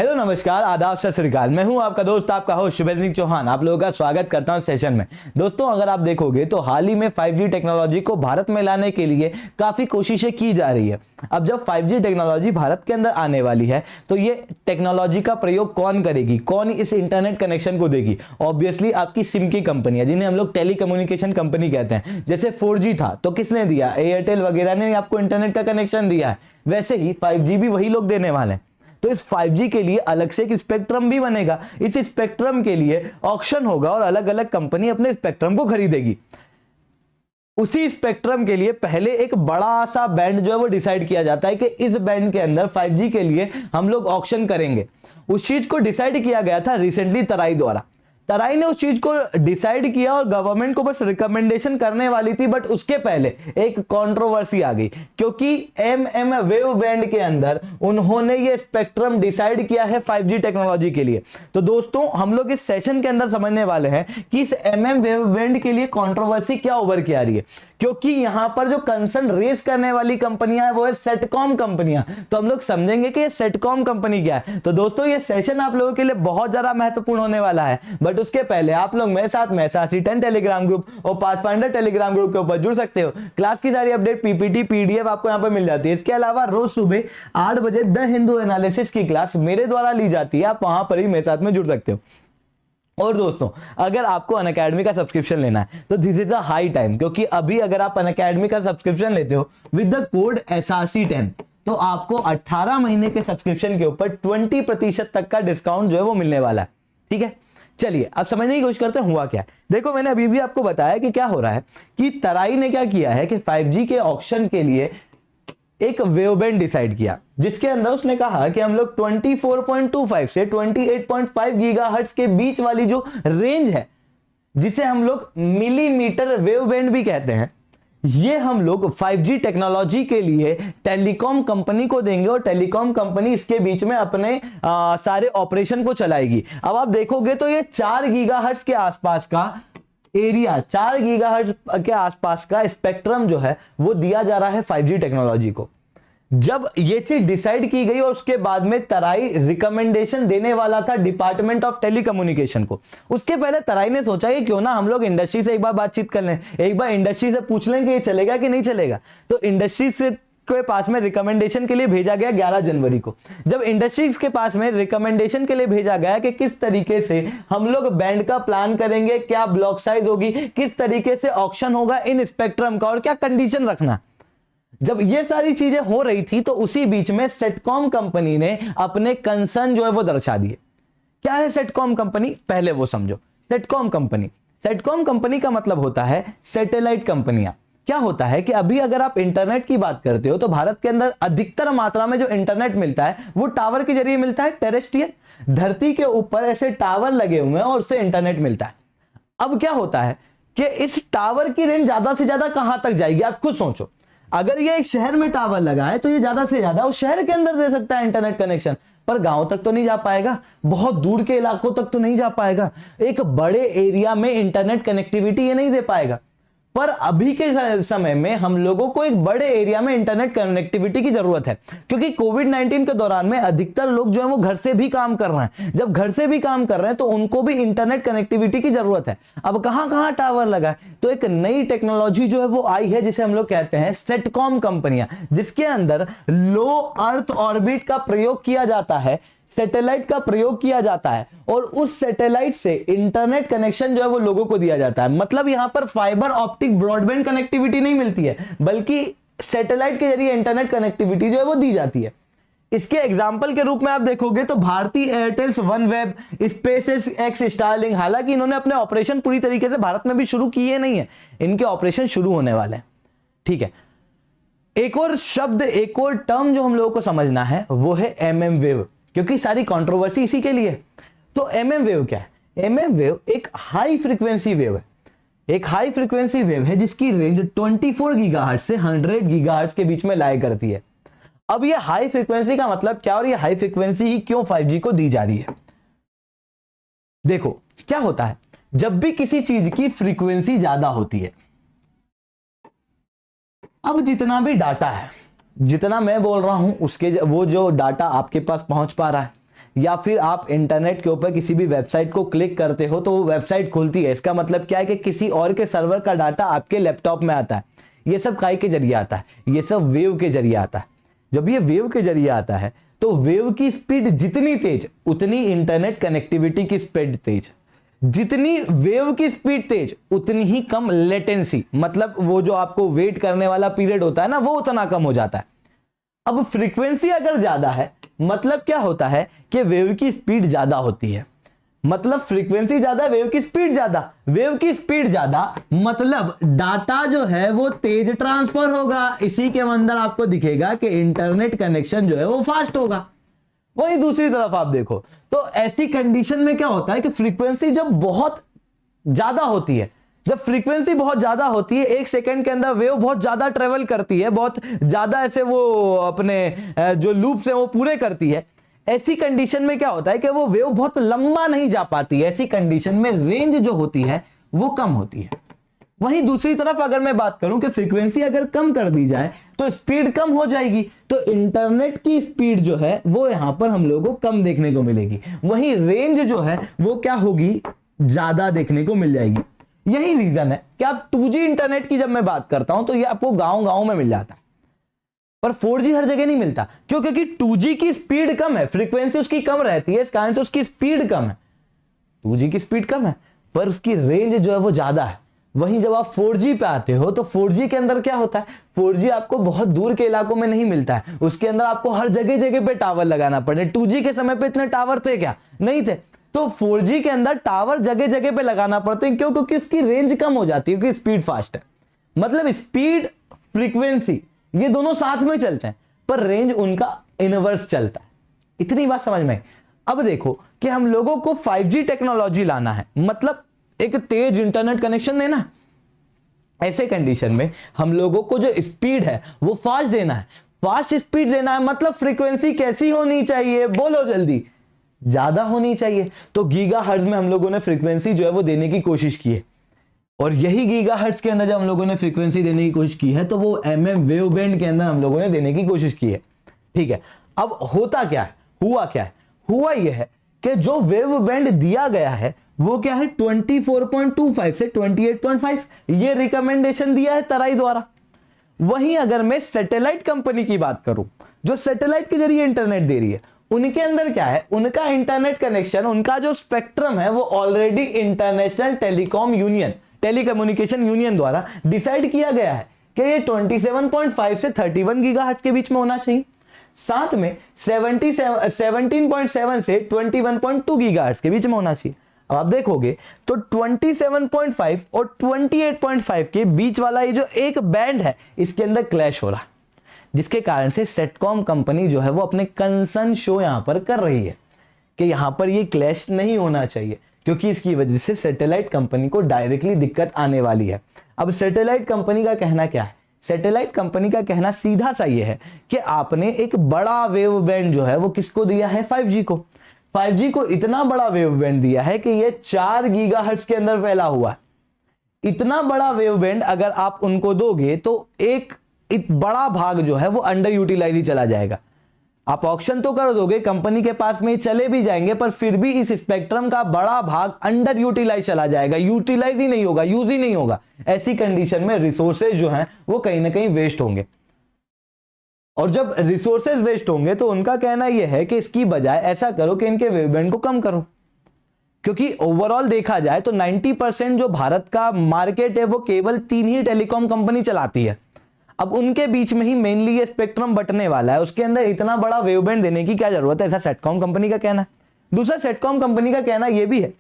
Hello नमस्कार आदाब सत श्री अकाल। मैं हूं आपका दोस्त आपका होस्ट शुभेंद्र सिंह चौहान। आप लोगों का स्वागत करता हूं सेशन में। दोस्तों अगर आप देखोगे तो हाल ही में 5G टेक्नोलॉजी को भारत में लाने के लिए काफी कोशिशें की जा रही है। अब जब 5G टेक्नोलॉजी भारत के अंदर आने वाली है तो ये टेक्नोलॉजी का प्रयोग कौन करेगी, कौन इस इंटरनेट कनेक्शन को देगी? ऑब्वियसली आपकी सिम की कंपनियां, जिन्हें हम लोग टेली कम्युनिकेशन कंपनी कहते हैं। जैसे 4G था तो किसने दिया? एयरटेल वगैरह ने आपको इंटरनेट का कनेक्शन दिया है। वैसे ही 5G भी वही लोग देने वाले हैं। तो इस 5G के लिए अलग से एक स्पेक्ट्रम भी बनेगा। इस स्पेक्ट्रम के लिए ऑक्शन होगा और अलग अलग कंपनी अपने स्पेक्ट्रम को खरीदेगी। उसी स्पेक्ट्रम के लिए पहले एक बड़ा सा बैंड जो है वो डिसाइड किया जाता है कि इस बैंड के अंदर 5G के लिए हम लोग ऑक्शन करेंगे। उस चीज को डिसाइड किया गया था रिसेंटली तराई द्वारा। तराई ने उस चीज को डिसाइड किया और गवर्नमेंट को बस रिकमेंडेशन करने वाली थी, बट उसके पहले एक कंट्रोवर्सी आ गई क्योंकि एमएम वेव बैंड के अंदर उन्होंने ये स्पेक्ट्रम डिसाइड किया है 5G टेक्नोलॉजी के लिए। तो दोस्तों हम लोग इस सेशन के अंदर समझने वाले हैं कि इस एमएम वेव बैंड के लिए कंट्रोवर्सी क्या उभर के आ रही है, क्योंकि यहां पर जो कंसर्न रेस करने वाली कंपनियां है वो है सेटकॉम कंपनियां। तो हम लोग समझेंगे कि ये सेटकॉम कंपनी क्या है। तो दोस्तों ये सेशन आप लोगों के लिए बहुत ज्यादा महत्वपूर्ण होने वाला है, बट उसके पहले आप लोग मेरे साथ SRC10 टेलीग्राम ग्रुप और पाथफाइंडर टेलीग्राम ग्रुप के ऊपर जुड़ सकते हो। क्लास की सारी अपडेट पीपीटी पीडीएफ आपको यहां पर मिल जाती है। इसके अलावा रोज सुबह 8 बजे द हिंदू एनालिसिस की क्लास मेरे द्वारा ली जाती है, आप वहां पर ही मेरे साथ में जुड़ सकते हो। और दोस्तों अगर आपको अनअकैडमी का सब्सक्रिप्शन लेना है तो this is the high time, क्योंकि अभी अगर आप अनअकैडमी का सब्सक्रिप्शन लेते हो विद द कोड SRC10 तो आपको 18 महीने के सब्सक्रिप्शन के ऊपर 20% तक का डिस्काउंट जो है वो मिलने वाला है। ठीक है, चलिए अब समझने की कोशिश करते हैं हुआ क्या है। देखो मैंने अभी भी आपको बताया कि क्या हो रहा है कि तराई ने क्या किया है कि 5G के ऑक्शन के लिए एक वेवबैंड डिसाइड किया, जिसके अंदर उसने कहा कि हम लोग 24.25 से 28.5 गीगाहर्ट्ज के बीच वाली जो रेंज है, जिसे हम लोग मिलीमीटर वेवबैंड भी कहते हैं, ये हम लोग 5G टेक्नोलॉजी के लिए टेलीकॉम कंपनी को देंगे और टेलीकॉम कंपनी इसके बीच में अपने सारे ऑपरेशन को चलाएगी। अब आप देखोगे तो ये 4 गीगाहर्ट्ज के आसपास का एरिया, 4 गीगाहर्ट्ज के आसपास का स्पेक्ट्रम जो है वो दिया जा रहा है 5G टेक्नोलॉजी को। जब ये चीज डिसाइड की गई और उसके बाद में तराई रिकमेंडेशन देने वाला था डिपार्टमेंट ऑफ टेलीकम्युनिकेशन को, उसके पहले तराई ने सोचा कि क्यों ना हम लोग इंडस्ट्री से एक बार बातचीत कर लें, एक बार इंडस्ट्री से पूछ लें कि ये चलेगा कि नहीं चलेगा। तो इंडस्ट्री से के पास में रिकमेंडेशन के लिए भेजा गया 11 जनवरी को। जब इंडस्ट्रीज के पास में रिकमेंडेशन के लिए भेजा गया कि किस तरीके से हम लोग बैंड का प्लान करेंगे, क्या ब्लॉक साइज होगी, किस तरीके से ऑक्शन होगा इन स्पेक्ट्रम का और क्या कंडीशन रखना, जब ये सारी चीजें हो रही थी तो उसी बीच में सेटकॉम कंपनी ने अपने कंसर्न जो है वो दर्शा दिए। क्या है सेटकॉम कंपनी, पहले वो समझो। सेटकॉम कंपनी का मतलब होता है सैटेलाइट कंपनियां। क्या होता है कि अभी अगर आप इंटरनेट की बात करते हो तो भारत के अंदर अधिकतर मात्रा में जो इंटरनेट मिलता है वो टावर के जरिए मिलता है, टेरेस्ट्रियल। धरती के ऊपर ऐसे टावर लगे हुए हैं और उससे इंटरनेट मिलता है। अब क्या होता है कि इस टावर की रेंज ज्यादा से ज्यादा कहां तक जाएगी, आप खुद सोचो। अगर ये एक शहर में टावर लगा है तो ये ज्यादा से ज्यादा उस शहर के अंदर दे सकता है इंटरनेट कनेक्शन, पर गांव तक तो नहीं जा पाएगा, बहुत दूर के इलाकों तक तो नहीं जा पाएगा, एक बड़े एरिया में इंटरनेट कनेक्टिविटी ये नहीं दे पाएगा। पर अभी के समय में हम लोगों को एक बड़े एरिया में इंटरनेट कनेक्टिविटी की जरूरत है, क्योंकि कोविड-19 के दौरान में अधिकतर लोग जो है वो घर से भी काम कर रहे हैं। जब घर से भी काम कर रहे हैं तो उनको भी इंटरनेट कनेक्टिविटी की जरूरत है। अब कहां कहां टावर लगा है, तो एक नई टेक्नोलॉजी जो है वो आई है जिसे हम लोग कहते हैं सेटकॉम कंपनियां, जिसके अंदर लो अर्थ ऑर्बिट का प्रयोग किया जाता है, सैटेलाइट का प्रयोग किया जाता है और उस सैटेलाइट से इंटरनेट कनेक्शन जो है वो लोगों को दिया जाता है। मतलब यहां पर फाइबर ऑप्टिक ब्रॉडबैंड कनेक्टिविटी नहीं मिलती है, बल्कि सैटेलाइट के जरिए इंटरनेट कनेक्टिविटी जो है वो दी जाती है। इसके एग्जाम्पल के रूप में आप देखोगे तो Bharti Airtels, OneWeb, SpaceX, Starlink, हालांकि इन्होंने अपने ऑपरेशन पूरी तरीके से भारत में भी शुरू किए नहीं है, इनके ऑपरेशन शुरू होने वाले हैं। ठीक है, एक और शब्द, एक और टर्म जो हम लोगों को समझना है वो है एमएम वेव, क्योंकि सारी कंट्रोवर्सी इसी के लिए। तो एमएम वेव क्या है? एमएम वेव एक हाई फ्रीक्वेंसी वेव है, एक हाई फ्रीक्वेंसी वेव है जिसकी रेंज 24 गीगाहर्ट्ज से 100 गीगाहर्ट्ज के बीच में लाया करती है। अब ये हाई फ्रीक्वेंसी का मतलब क्या और ये हाई फ्रीक्वेंसी ही क्यों 5G को दी जा रही है? देखो क्या होता है, जब भी किसी चीज की फ्रीक्वेंसी ज्यादा होती है, अब जितना भी डाटा है, जितना मैं बोल रहा हूं उसके वो जो डाटा आपके पास पहुंच पा रहा है, या फिर आप इंटरनेट के ऊपर किसी भी वेबसाइट को क्लिक करते हो तो वो वेबसाइट खुलती है, इसका मतलब क्या है कि किसी और के सर्वर का डाटा आपके लैपटॉप में आता है। ये सब काय के जरिए आता है, ये सब वेव के जरिए आता है। जब ये वेव के जरिए आता है तो वेव की स्पीड जितनी तेज उतनी इंटरनेट कनेक्टिविटी की स्पीड तेज, जितनी वेव की स्पीड तेज उतनी ही कम लेटेंसी, मतलब वो जो आपको वेट करने वाला पीरियड होता है ना, वो उतना कम हो जाता है। अब फ्रीक्वेंसी अगर ज्यादा है मतलब क्या होता है कि वेव की स्पीड ज्यादा होती है, मतलब फ्रीक्वेंसी ज्यादा, वेव की स्पीड ज्यादा, वेव की स्पीड ज्यादा मतलब डाटा जो है वो तेज ट्रांसफर होगा। इसी के अंदर आपको दिखेगा कि इंटरनेट कनेक्शन जो है वो फास्ट होगा। वहीं दूसरी तरफ आप देखो तो ऐसी कंडीशन में क्या होता है कि फ्रीक्वेंसी जब बहुत ज्यादा होती है, जब फ्रीक्वेंसी बहुत ज्यादा होती है, 1 सेकंड के अंदर वेव बहुत ज्यादा ट्रेवल करती है, बहुत ज्यादा ऐसे वो अपने जो लूप्स है वो पूरे करती है। ऐसी कंडीशन में क्या होता है कि वो वेव बहुत लंबा नहीं जा पाती, ऐसी कंडीशन में रेंज जो होती है वो कम होती है। वहीं दूसरी तरफ अगर मैं बात करूं कि फ्रीक्वेंसी अगर कम कर दी जाए तो स्पीड कम हो जाएगी, तो इंटरनेट की स्पीड जो है वो यहां पर हम लोगों को कम देखने को मिलेगी, वहीं रेंज जो है वो क्या होगी, ज्यादा देखने को मिल जाएगी। यही रीजन है कि आप 2G इंटरनेट की जब मैं बात करता हूं तो ये आपको गांव गांव में मिल जाता है, पर 4G हर जगह नहीं मिलता। क्यों? क्योंकि 2G की स्पीड कम है, फ्रीक्वेंसी उसकी कम रहती है, इस कारण से उसकी स्पीड कम है। 2G की स्पीड कम है पर उसकी रेंज जो है वो ज्यादा है। वहीं जब आप 4G पे आते हो तो 4G के अंदर क्या होता है, 4G आपको बहुत दूर के इलाकों में नहीं मिलता है, उसके अंदर आपको हर जगह जगह पे टावर लगाना पड़े। 2G के समय पे इतने टावर थे क्या? नहीं थे। तो 4G के अंदर टावर जगह जगह पे लगाना पड़ते हैं। क्यों? क्योंकि इसकी रेंज कम हो जाती है, क्योंकि स्पीड फास्ट है। मतलब स्पीड फ्रीक्वेंसी ये दोनों साथ में चलते हैं पर रेंज उनका इनवर्स चलता है। इतनी बात समझ में। अब देखो कि हम लोगों को 5G टेक्नोलॉजी लाना है, मतलब एक तेज इंटरनेट कनेक्शन देना। ऐसे कंडीशन में हम लोगों को जो स्पीड है वो फास्ट देना है, फास्ट स्पीड देना है। मतलब फ्रीक्वेंसी कैसी होनी चाहिए, बोलो जल्दी, ज्यादा होनी चाहिए। तो गीगाहर्ट्ज में हम लोगों ने फ्रीक्वेंसी जो है वो देने की कोशिश की है, और यही गीगाहर्ट्ज के अंदर जब हम लोगों ने फ्रीक्वेंसी देने की कोशिश की है तो वो MM वेव बैंड के अंदर हम लोगों ने देने की कोशिश की है। ठीक है, अब होता क्या है, हुआ क्या है, हुआ यह है कि जो वेव बैंड दिया गया है वो क्या है 24.25 से 28.5, ये रिकमेंडेशन दिया है तराई द्वारा। वहीं अगर मैं सैटेलाइट कंपनी की बात करूं जो सैटेलाइट के जरिए इंटरनेट दे रही है, उनके अंदर क्या है, उनका इंटरनेट कनेक्शन, उनका जो स्पेक्ट्रम है वो ऑलरेडी इंटरनेशनल टेलीकम्युनिकेशन यूनियन द्वारा डिसाइड किया गया है कि ये 27.5 से 31 गीगाहर्ट्ज के बीच में होना चाहिए। साथ में 17.7 से 21.2 गीगाहर्ट्ज के बीच में होना चाहिए। अब आप देखोगे तो 27.5 और 28.5 के बीच वाला ये जो एक बैंड है इसके अंदर क्लैश हो रहा है, जिसके कारण से सेटकॉम कंपनी जो है वो अपने कंसर्न शो यहां पर कर रही है कि यहां पर ये क्लैश नहीं होना चाहिए, क्योंकि इसकी वजह से सैटेलाइट कंपनी को डायरेक्टली दिक्कत आने वाली है। अब सैटेलाइट कंपनी का कहना क्या है, सैटेलाइट कंपनी का कहना सीधा सा ये है कि आपने एक बड़ा वेव बैंड जो है वो किसको दिया है, 5G को। 5G को इतना बड़ा वेव बैंड दिया है कि ये 4 गीगाहर्ट्ज के अंदर फैला हुआ है। इतना बड़ा वेव बैंड अगर आप उनको दोगे तो एक बड़ा भाग जो है वो अंडर यूटिलाइज ही चला जाएगा। आप ऑक्शन तो कर दोगे, कंपनी के पास में चले भी जाएंगे, पर फिर भी इस स्पेक्ट्रम का बड़ा भाग अंडर यूटिलाइज चला जाएगा, यूटिलाइज ही नहीं होगा, यूज ही नहीं होगा। ऐसी कंडीशन में रिसोर्सेज जो हैं वो कहीं ना कहीं वेस्ट होंगे, और जब रिसोर्सेज वेस्ट होंगे तो उनका कहना यह है कि इसकी बजाय ऐसा करो कि इनके वेवबैंड को कम करो, क्योंकि ओवरऑल देखा जाए तो 90% जो भारत का मार्केट है वो केवल 3 ही टेलीकॉम कंपनी चलाती है। अब उनके बीच में ही मेनली ये स्पेक्ट्रम बंटने वाला है, उसके अंदर इतना बड़ा वेवबैंड देने की क्या जरूरत है, ऐसा सेटकॉम कंपनी का कहना है। दूसरा, सेटकॉम कंपनी का कहना यह भी है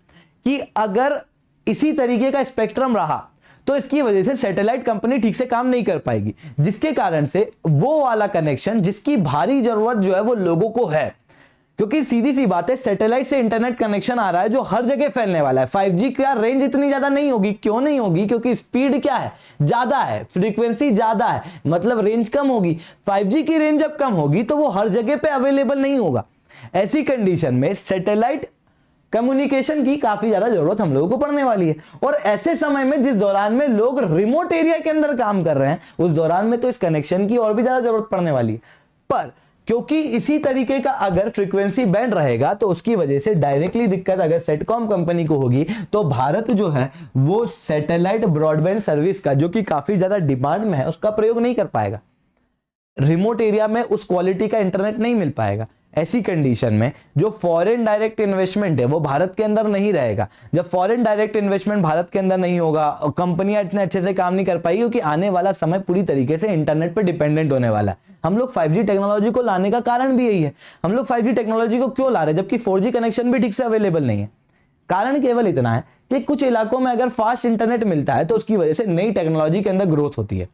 कि अगर इसी तरीके का स्पेक्ट्रम रहा तो इसकी वजह से सैटेलाइट कंपनी ठीक से काम नहीं कर पाएगी, जिसके कारण से वो वाला कनेक्शन जिसकी भारी जरूरत जो है वो लोगों को है, क्योंकि सीधी सी बात है सैटेलाइट से इंटरनेट कनेक्शन आ रहा है जो हर जगह फैलने वाला है। 5G का रेंज इतनी ज्यादा नहीं होगी, क्यों नहीं होगी, क्योंकि स्पीड क्या है, ज्यादा है, फ्रीक्वेंसी ज्यादा है, मतलब रेंज कम होगी। 5G की रेंज जब कम होगी तो वो हर जगह पे अवेलेबल नहीं होगा। ऐसी कंडीशन में सैटेलाइट कम्युनिकेशन की काफी ज्यादा जरूरत हम लोगों को पड़ने वाली है, और ऐसे समय में जिस दौरान में लोग रिमोट एरिया के अंदर काम कर रहे हैं उस दौरान में तो इस कनेक्शन की और भी ज्यादा जरूरत पड़ने वाली है। पर क्योंकि इसी तरीके का अगर फ्रीक्वेंसी बैंड रहेगा तो उसकी वजह से डायरेक्टली दिक्कत अगर सेटकॉम कंपनी को होगी, तो भारत जो है वो सैटेलाइट ब्रॉडबैंड सर्विस का, जो कि काफी ज्यादा डिमांड में है, उसका प्रयोग नहीं कर पाएगा। रिमोट एरिया में उस क्वालिटी का इंटरनेट नहीं मिल पाएगा। ऐसी कंडीशन में जो फॉरेन डायरेक्ट इन्वेस्टमेंट है वो भारत के अंदर नहीं रहेगा। जब फॉरेन डायरेक्ट इन्वेस्टमेंट भारत के अंदर नहीं होगा और कंपनियां इतने अच्छे से काम नहीं कर पाएगी, क्योंकि आने वाला समय पूरी तरीके से इंटरनेट पर डिपेंडेंट होने वाला है। हम लोग 5G टेक्नोलॉजी को लाने का कारण भी यही है। हम लोग 5G टेक्नोलॉजी को क्यों ला रहे हैं जबकि 4G कनेक्शन भी ठीक से अवेलेबल नहीं है? कारण केवल इतना है कि कुछ इलाकों में अगर फास्ट इंटरनेट मिलता है तो उसकी वजह से नई टेक्नोलॉजी के अंदर ग्रोथ होती है।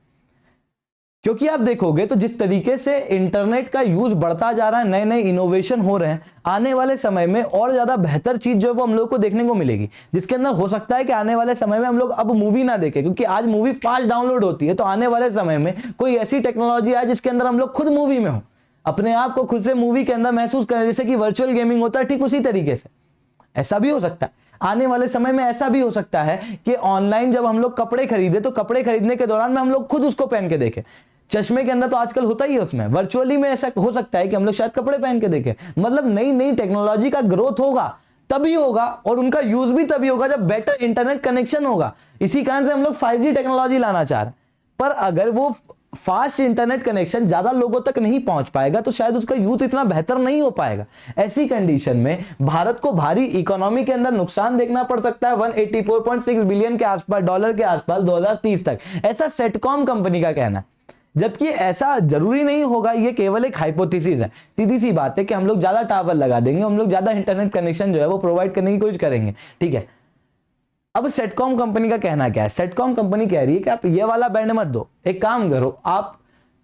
क्योंकि आप देखोगे तो जिस तरीके से इंटरनेट का यूज बढ़ता जा रहा है, नए नए इनोवेशन हो रहे हैं, आने वाले समय में और ज्यादा बेहतर चीज जो है वो हम लोग को देखने को मिलेगी, जिसके अंदर हो सकता है कि आने वाले समय में हम लोग अब मूवी ना देखें, क्योंकि आज मूवी फास्ट डाउनलोड होती है। तो आने वाले समय में कोई ऐसी टेक्नोलॉजी आए जिसके अंदर हम लोग खुद मूवी में हो, अपने आप को खुद से मूवी के अंदर महसूस करें, जैसे कि वर्चुअल गेमिंग होता है, ठीक उसी तरीके से ऐसा भी हो सकता है। आने वाले समय में ऐसा भी हो सकता है कि ऑनलाइन जब हम लोग कपड़े खरीदे तो कपड़े खरीदने के दौरान में हम लोग खुद उसको पहन के देखें। चश्मे के अंदर तो आजकल होता ही है, उसमें वर्चुअली में ऐसा हो सकता है कि हम लोग शायद कपड़े पहन के देखें। मतलब नई नई टेक्नोलॉजी का ग्रोथ होगा तभी होगा और उनका यूज भी तभी होगा जब बेटर इंटरनेट कनेक्शन होगा। इसी कारण से हम लोग 5G टेक्नोलॉजी लाना चाह रहे हैं। पर अगर वो फास्ट इंटरनेट कनेक्शन ज्यादा लोगों तक नहीं पहुंच पाएगा तो शायद उसका यूज इतना बेहतर नहीं हो पाएगा। ऐसी कंडीशन में भारत को भारी इकोनॉमी के अंदर नुकसान देखना पड़ सकता है 184.6 बिलियन के आसपास, डॉलर के आसपास 2030 तक, ऐसा सेटकॉम कंपनी का कहना है। जबकि ऐसा जरूरी नहीं होगा, ये केवल एक हाइपोथेसिस है। सीधी सी बात है कि हम लोग ज्यादा टावर लगा देंगे, हम लोग ज्यादा इंटरनेट कनेक्शन जो है वो प्रोवाइड करने की कोशिश करेंगे, ठीक है। अब सेटकॉम कंपनी का कहना क्या है? सेटकॉम कंपनी कह रही है कि आप ये वाला बैंड मत दो, एक काम करो आप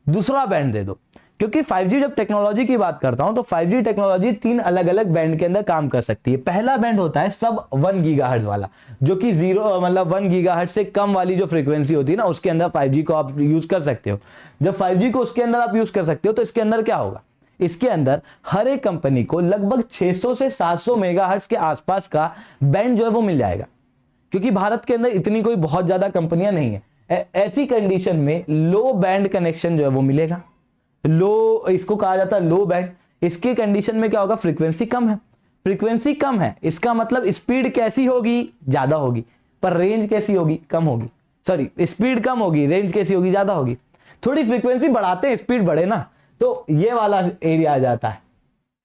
दूसरा बैंड दे दो। क्योंकि 5G जब टेक्नोलॉजी की बात करता हूं तो 5G टेक्नोलॉजी 3 अलग अलग बैंड के अंदर काम कर सकती है। पहला बैंड होता है सब 1 गीगाहर्ट्ज वाला, जो कि 1 गीगाहर्ट्ज से कम वाली जो फ्रीक्वेंसी होती है ना, उसके अंदर 5G को आप यूज कर सकते हो। जब 5G को उसके अंदर आप यूज कर सकते हो तो इसके अंदर क्या होगा? इसके अंदर हर एक कंपनी को लगभग 600 से 700 मेगाहर्ट्ज के आसपास का बैंड जो है वो मिल जाएगा, क्योंकि भारत के अंदर इतनी कोई बहुत ज्यादा कंपनियां नहीं है। ऐसी कंडीशन में लो बैंड कनेक्शन जो है वो मिलेगा। लो, इसको कहा जाता है लो बैंड। इसके कंडीशन में क्या होगा? फ्रीक्वेंसी कम है। फ्रीक्वेंसी कम है इसका मतलब स्पीड कैसी होगी? ज्यादा होगी। पर रेंज कैसी होगी? कम होगी। सॉरी, स्पीड कम होगी, रेंज कैसी होगी? ज्यादा होगी। थोड़ी फ्रीक्वेंसी बढ़ाते हैं, स्पीड बढ़े ना, तो ये वाला एरिया आ जाता है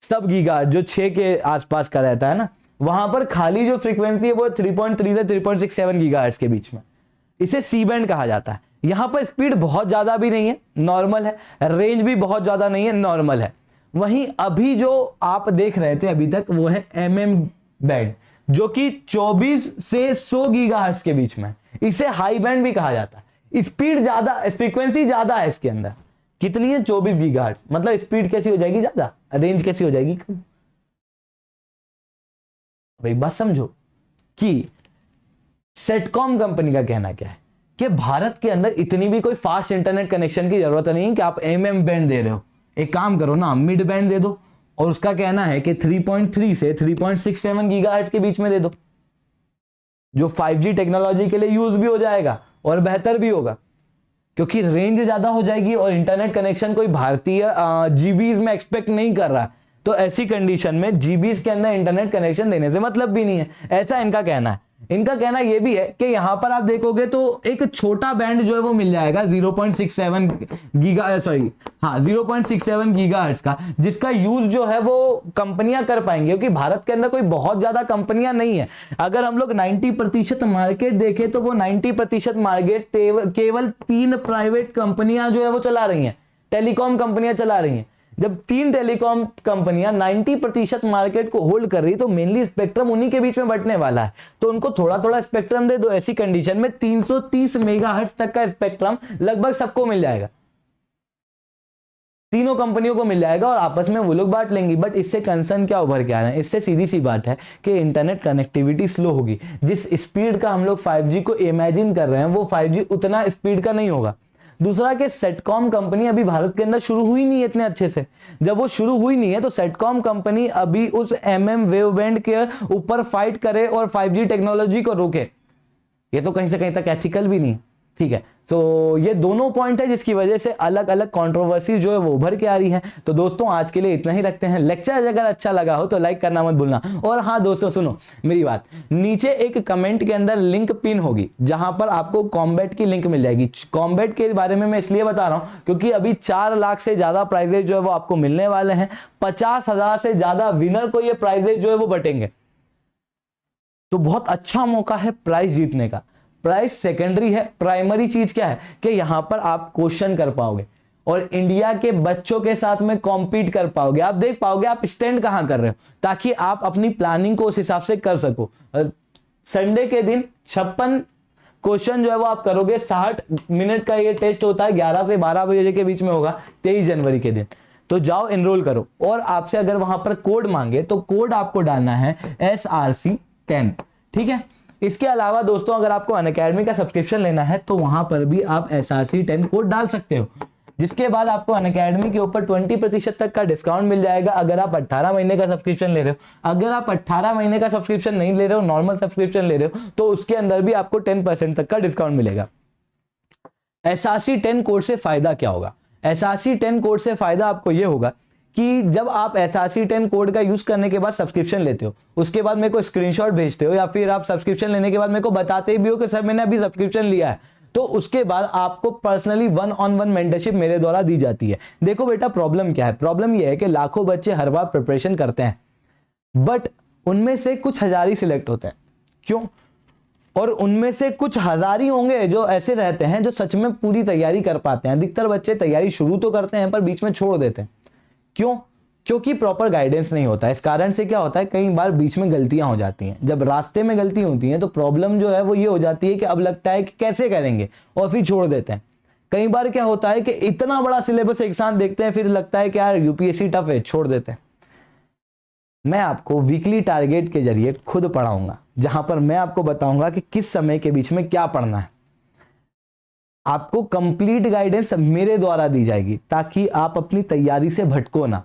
सब गीगाहर्ट्ज, जो 6 के आसपास का रहता है ना, वहां पर खाली जो फ्रीक्वेंसी है वो 3.3 से 3.67 गीगाहर्ट्ज के बीच में, इसे सी बैंड कहा जाता है। यहां पर स्पीड बहुत ज्यादा भी नहीं है, नॉर्मल है, रेंज भी बहुत ज्यादा नहीं है, नॉर्मल है। वहीं अभी जो आप देख रहे थे अभी तक वो है MM बैंड, जो कि 24 से 100 गीगाहर्ट्ज के बीच में, इसे हाई बैंड भी कहा जाता है। स्पीड ज्यादा, फ्रीक्वेंसी ज्यादा है इसके अंदर। कितनी है? 24 गीगाहर्ट्ज। मतलब स्पीड कैसी हो जाएगी? ज्यादा। रेंज कैसी हो जाएगी? कम। एक बात समझो कि सेटकॉम कंपनी का कहना क्या है कि भारत के अंदर इतनी भी कोई फास्ट इंटरनेट कनेक्शन की जरूरत नहीं है कि आप MM बैंड दे रहे हो। एक काम करो ना, मिड बैंड दे दो। और उसका कहना है कि 3.3 से 3.67 गीगाहर्ट्ज के बीच में दे दो, जो 5G टेक्नोलॉजी के लिए यूज भी हो जाएगा और बेहतर भी होगा, क्योंकि रेंज ज्यादा हो जाएगी और इंटरनेट कनेक्शन कोई भारतीय जीबीज में एक्सपेक्ट नहीं कर रहा। तो ऐसी कंडीशन में जीबीज के अंदर इंटरनेट कनेक्शन देने से मतलब भी नहीं है, ऐसा इनका कहना है। इनका कहना यह भी है कि यहां पर आप देखोगे तो एक छोटा बैंड जो है वो मिल जाएगा 0.67 गीगाहर्ट्ज का, जिसका यूज जो है वो कंपनियां कर पाएंगे, क्योंकि भारत के अंदर कोई बहुत ज्यादा कंपनियां नहीं है। अगर हम लोग 90% मार्केट देखें तो वो 90% मार्केट केवल 3 प्राइवेट कंपनियां जो है वो चला रही हैं, टेलीकॉम कंपनियां चला रही हैं। जब 3 टेलीकॉम कंपनियां 90% मार्केट को होल्ड कर रही, तो मेनली स्पेक्ट्रम उन्हीं के बीच में बंटने वाला है, तो उनको थोड़ा थोड़ा स्पेक्ट्रम दे दो। ऐसी कंडीशन में 330 मेगाहर्ट्ज तक का स्पेक्ट्रम लगभग सबको मिल जाएगा, तीनों कंपनियों को मिल जाएगा और आपस में वो लोग बांट लेंगी। बट इससे कंसर्न क्या उभर के आ रहा है? इससे सीधी सी बात है कि इंटरनेट कनेक्टिविटी स्लो होगी। जिस स्पीड का हम लोग 5G को इमेजिन कर रहे हैं वो 5G उतना स्पीड का नहीं होगा। दूसरा कि सेटकॉम कंपनी अभी भारत के अंदर शुरू हुई नहीं है इतने अच्छे से। जब वो शुरू हुई नहीं है तो सेटकॉम कंपनी अभी उस MM वेव बैंड के ऊपर फाइट करे और 5G टेक्नोलॉजी को रोके, ये तो कहीं से कहीं तक एथिकल भी नहीं है। ठीक है। तो ये दोनों पॉइंट है जिसकी वजह से अलग अलग कंट्रोवर्सी जो है वो उभर के आ रही है। तो दोस्तों आज के लिए इतना ही रखते हैं। लेक्चर अगर अच्छा लगा हो तो लाइक करना मत भूलना। और हाँ दोस्तों सुनो मेरी बात, नीचे एक कमेंट के अंदर लिंक पिन होगी जहां पर आपको कॉम्बैट की लिंक मिल जाएगी। कॉम्बैट के बारे में मैं इसलिए बता रहा हूं क्योंकि अभी 4 लाख से ज्यादा प्राइजेज जो है वो आपको मिलने वाले हैं। 50,000 से ज्यादा विनर को ये प्राइजेज जो है वो बटेंगे। तो बहुत अच्छा मौका है प्राइज जीतने का। प्राइस सेकेंडरी है, प्राइमरी चीज क्या है कि यहां पर आप क्वेश्चन कर पाओगे और इंडिया के बच्चों के साथ में कॉम्पीट कर पाओगे। आप देख पाओगे आप स्टैंड कहां कर रहे हो, ताकि आप अपनी प्लानिंग को उस हिसाब से कर सको। संडे के दिन 56 क्वेश्चन जो है वो आप करोगे। 60 मिनट का ये टेस्ट होता है, 11 से 12 बजे के बीच में होगा 23 जनवरी के दिन। तो जाओ एनरोल करो। और आपसे अगर वहां पर कोड मांगे तो कोड आपको डालना है SRC10, ठीक है। इसके अलावा दोस्तों अगर आपको अनअकैडमी का सब्सक्रिप्शन लेना है तो वहां पर भी आप SRC10 कोड डाल सकते हो, जिसके बाद आपको अनअकैडमी के ऊपर 20% तक का डिस्काउंट मिल जाएगा अगर आप 18 महीने का सब्सक्रिप्शन ले रहे हो। अगर आप 18 महीने का सब्सक्रिप्शन नहीं ले रहे हो, नॉर्मल सब्सक्रिप्शन ले रहे हो, तो उसके अंदर भी आपको 10% तक का डिस्काउंट मिलेगा। SRC10 कोड से फायदा क्या होगा? SRC10 कोड से फायदा आपको यह होगा कि जब आप SRC10 कोड का यूज करने के बाद सब्सक्रिप्शन लेते हो, उसके बाद मेरे को स्क्रीनशॉट भेजते हो, या फिर आप सब्सक्रिप्शन लेने के बाद मेरे को बताते भी हो कि सर मैंने अभी सब्सक्रिप्शन लिया है, तो उसके बाद आपको पर्सनली 1-on-1 मेंटरशिप मेरे द्वारा दी जाती है। देखो बेटा प्रॉब्लम क्या है, प्रॉब्लम यह है कि लाखों बच्चे हर बार प्रिपरेशन करते हैं, बट उनमें से कुछ हजार ही सिलेक्ट होते हैं। क्यों? और उनमें से कुछ हजार ही होंगे जो ऐसे रहते हैं जो सच में पूरी तैयारी कर पाते हैं। अधिकतर बच्चे तैयारी शुरू तो करते हैं पर बीच में छोड़ देते हैं। क्यों? क्योंकि प्रॉपर गाइडेंस नहीं होता है। इस कारण से क्या होता है, कई बार बीच में गलतियां हो जाती हैं। जब रास्ते में गलती होती है तो प्रॉब्लम जो है वो ये हो जाती है कि अब लगता है कि कैसे करेंगे, और फिर छोड़ देते हैं। कई बार क्या होता है कि इतना बड़ा सिलेबस एग्जाम देखते हैं, फिर लगता है कि यार यूपीएससी टफ है, छोड़ देते हैं। मैं आपको वीकली टारगेट के जरिए खुद पढ़ाऊंगा, जहां पर मैं आपको बताऊंगा कि किस समय के बीच में क्या पढ़ना है। आपको कंप्लीट गाइडेंस मेरे द्वारा दी जाएगी ताकि आप अपनी तैयारी से भटको ना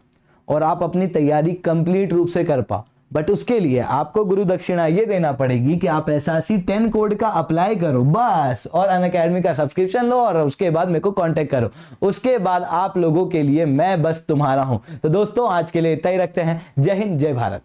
और आप अपनी तैयारी कंप्लीट रूप से कर पाओ। बट उसके लिए आपको गुरु दक्षिणा ये देना पड़ेगी कि आप SRC10 कोड का अप्लाई करो बस, और अनअकैडमी का सब्सक्रिप्शन लो, और उसके बाद मेरे को कांटेक्ट करो। उसके बाद आप लोगों के लिए मैं बस तुम्हारा हूं। तो दोस्तों आज के लिए इतना ही रखते हैं। जय हिंद, जय भारत।